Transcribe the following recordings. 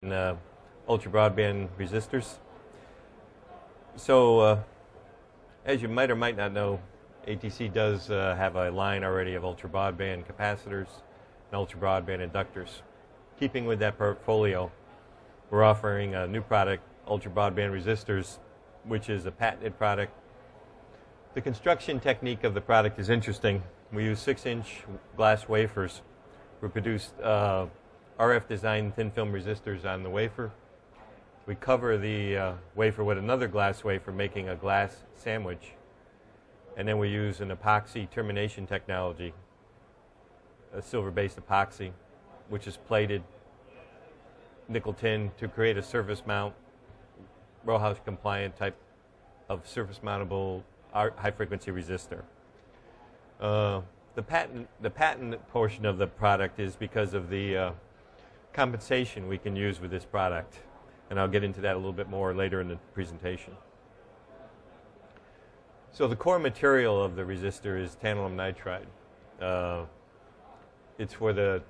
ultra broadband resistors. So, as you might or might not know, ATC does have a line already of ultra broadband capacitors and ultra broadband inductors. Keeping with that portfolio, we're offering a new product, ultra broadband resistors, which is a patented product. The construction technique of the product is interesting. We use 6-inch glass wafers. We produced RF design thin film resistors on the wafer. We cover the wafer with another glass wafer, making a glass sandwich. And then we use an epoxy termination technology, a silver-based epoxy, which is plated nickel tin to create a surface mount, row house compliant type of surface mountable high frequency resistor. The patent portion of the product is because of the compensation we can use with this product. And I'll get into that a little bit more later in the presentation. So the core material of the resistor is tantalum nitride. It's for the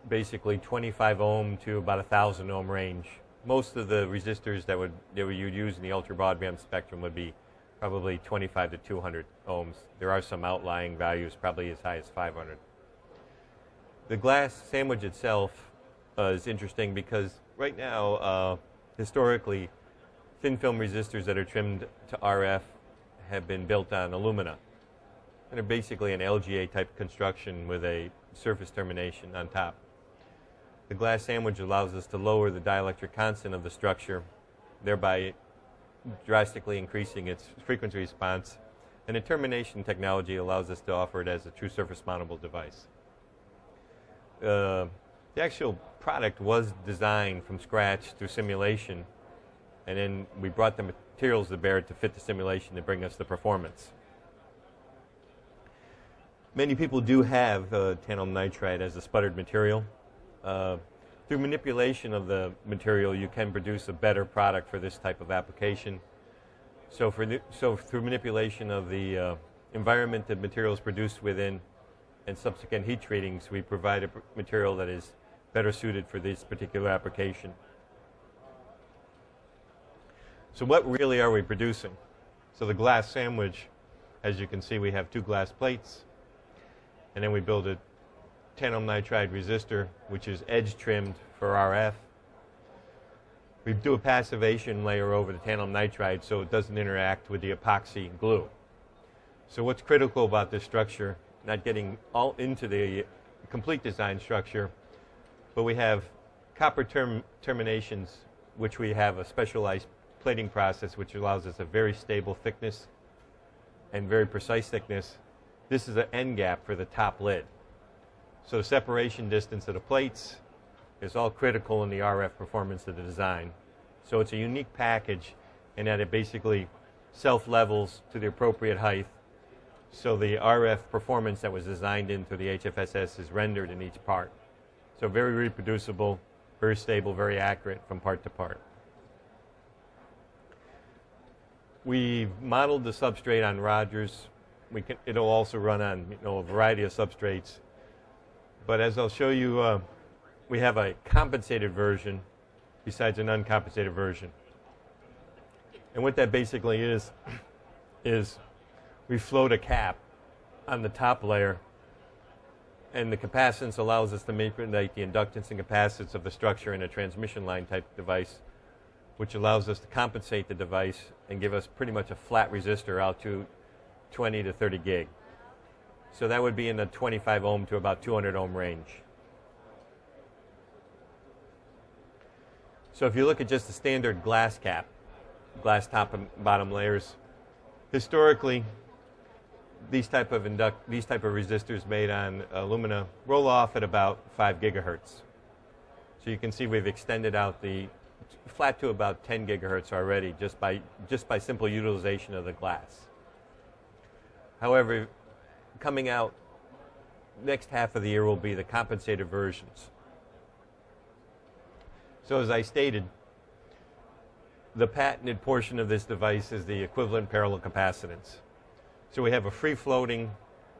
basically 25 ohm to about 1,000 ohm range. Most of the resistors that you'd use in the ultra broadband spectrum would be probably 25 to 200 ohms. There are some outlying values, probably as high as 500. The glass sandwich itself is interesting because right now, historically, thin film resistors that are trimmed to RF have been built on alumina. And they're basically an LGA type construction with a surface termination on top. The glass sandwich allows us to lower the dielectric constant of the structure, thereby drastically increasing its frequency response. And the termination technology allows us to offer it as a true surface mountable device. The actual product was designed from scratch through simulation, and then we brought the materials to bear to fit the simulation to bring us the performance. Many people do have tantalum nitride as a sputtered material. Through manipulation of the material, you can produce a better product for this type of application. So through manipulation of the environment that material is produced within and subsequent heat treatings, we provide a material that is better suited for this particular application. So what really are we producing? So the glass sandwich, as you can see, we have 2 glass plates, and then we build a tantalum nitride resistor, which is edge trimmed for RF. We do a passivation layer over the tantalum nitride so it doesn't interact with the epoxy glue. So what's critical about this structure, not getting all into the complete design structure, but we have copper terminations, which we have a specialized plating process which allows us a very stable thickness and very precise thickness. This is an end gap for the top lid. So the separation distance of the plates is all critical in the RF performance of the design. So it's a unique package in that it basically self-levels to the appropriate height. So the RF performance that was designed into the HFSS is rendered in each part. So very reproducible, very stable, very accurate from part to part. We've modeled the substrate on Rogers. It'll also run on a variety of substrates. But as I'll show you, we have a compensated version besides an uncompensated version. And what that basically is we float a cap on the top layer, and the capacitance allows us to manipulate the inductance and capacitance of the structure in a transmission line type device, which allows us to compensate the device and give us pretty much a flat resistor out to 20 to 30 gig. So that would be in the 25 ohm to about 200 ohm range. So if you look at just the standard glass cap, glass top and bottom layers, historically, these type of resistors made on alumina roll off at about 5 gigahertz. So you can see we've extended out the flat to about 10 gigahertz already just by simple utilization of the glass. However, coming out next half of the year will be the compensated versions. So as I stated, the patented portion of this device is the equivalent parallel capacitance. So we have a free-floating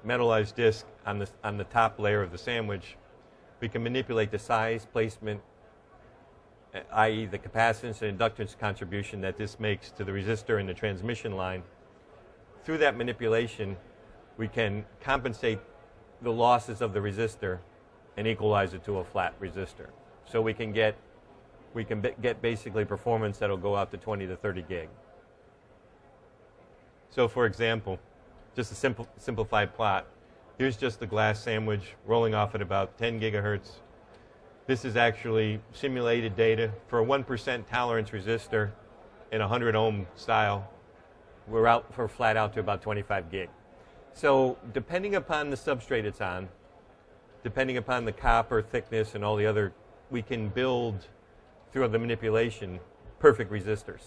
metallized disc on the top layer of the sandwich. We can manipulate the size, placement, i.e. the capacitance and inductance contribution that this makes to the resistor in the transmission line. Through that manipulation, we can compensate the losses of the resistor and equalize it to a flat resistor. So we can get basically performance that'll go out to 20 to 30 gig. So for example, just a simplified plot. Here's just the glass sandwich rolling off at about 10 gigahertz. This is actually simulated data for a 1% tolerance resistor in a 100 ohm style. We're out for flat out to about 25 gig. So depending upon the substrate it's on, depending upon the copper thickness and all the other, we can build through the manipulation perfect resistors.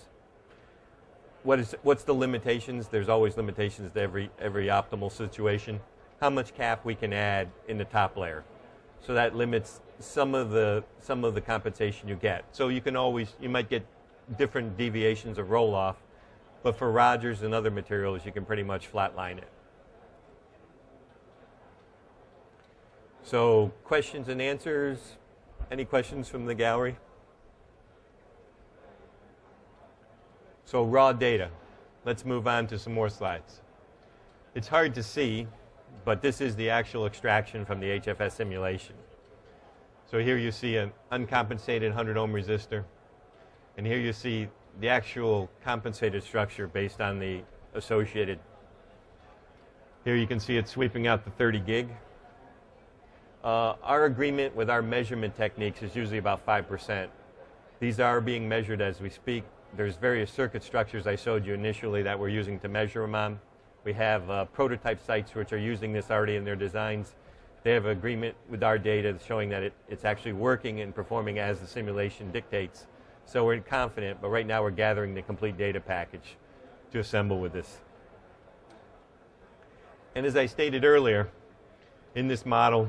What's the limitations? There's always limitations to every optimal situation. How much cap we can add in the top layer. So that limits some of the compensation you get. So you might get different deviations of roll-off, but for Rogers and other materials, you can pretty much flatline it. So questions and answers. Any questions from the gallery? So raw data. Let's move on to some more slides. It's hard to see, but this is the actual extraction from the HFS simulation. So here you see an uncompensated 100 ohm resistor, and here you see the actual compensated structure based on the associated. Here you can see it sweeping out the 30 gig. Our agreement with our measurement techniques is usually about 5%. These are being measured as we speak. There's various circuit structures I showed you initially that we're using to measure them on. We have prototype sites which are using this already in their designs. They have agreement with our data showing that it's actually working and performing as the simulation dictates. So we're confident, but right now we're gathering the complete data package to assemble with this. And as I stated earlier, in this model,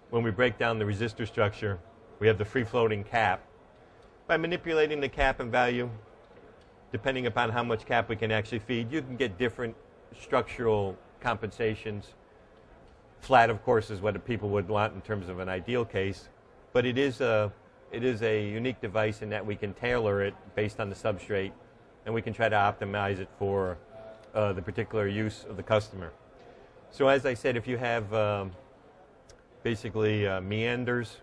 when we break down the resistor structure, we have the free-floating cap. By manipulating the cap and value, depending upon how much cap we can actually feed, you can get different structural compensations. Flat, of course, is what people would want in terms of an ideal case, but it is a unique device in that we can tailor it based on the substrate, and we can try to optimize it for the particular use of the customer. So as I said, if you have basically meanders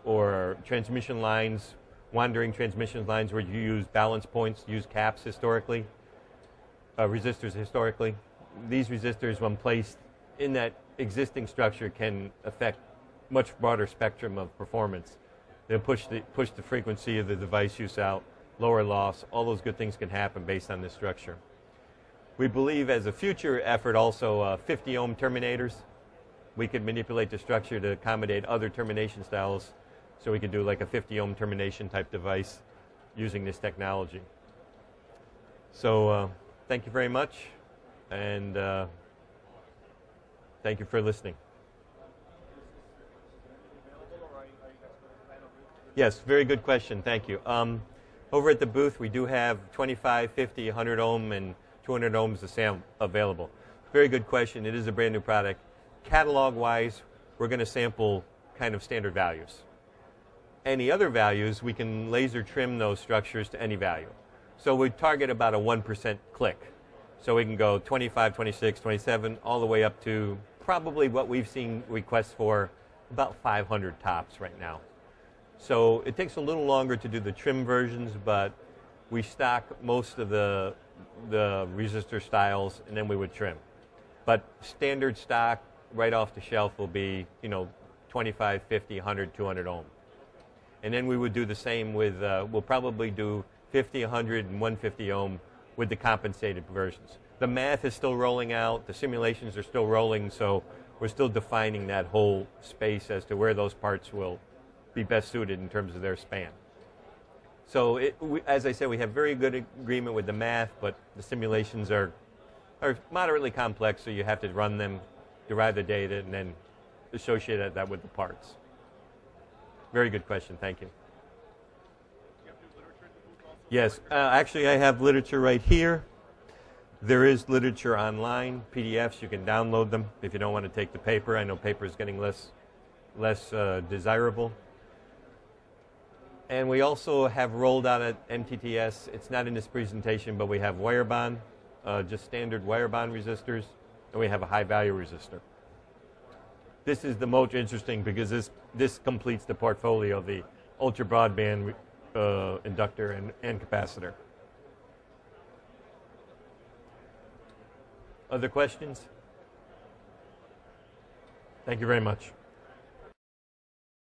or transmission lines, wandering transmission lines where you use balance points, use caps historically, resistors historically, these resistors, when placed in that existing structure, can affect much broader spectrum of performance. They'll push the frequency of the device use out, lower loss, all those good things can happen based on this structure. We believe as a future effort also 50 ohm terminators. We could manipulate the structure to accommodate other termination styles, so we could do like a 50 ohm termination type device using this technology. So thank you very much, and thank you for listening. Yes, very good question. Thank you. Over at the booth, we do have 25, 50, 100 ohm, and 200 ohms of SAM available. Very good question. It is a brand new product. Catalog-wise, we're going to sample kind of standard values. Any other values, we can laser trim those structures to any value. So we target about a 1% click. So we can go 25, 26, 27, all the way up to probably what we've seen requests for, about 500 tops right now. So it takes a little longer to do the trim versions, but we stock most of the resistor styles, and then we would trim. But standard stock, right off the shelf, will be 25, 50, 100, 200 ohm. And then we would do the same with, we'll probably do 50, 100, and 150 ohm with the compensated versions. The math is still rolling out, the simulations are still rolling, so we're still defining that whole space as to where those parts will be best suited in terms of their span. So as I said, we have very good agreement with the math, but the simulations are moderately complex, so you have to run them, derive the data, and then associate that with the parts. Very good question. Thank you. Yes, actually I have literature right here. There is literature online, PDFs. You can download them if you don't want to take the paper. I know paper is getting less desirable. And we also have rolled out at MTTS, it's not in this presentation, but we have wire bond, just standard wire bond resistors, and we have a high value resistor. This is the most interesting because this completes the portfolio of the ultra broadband inductor and capacitor. Other questions? Thank you very much.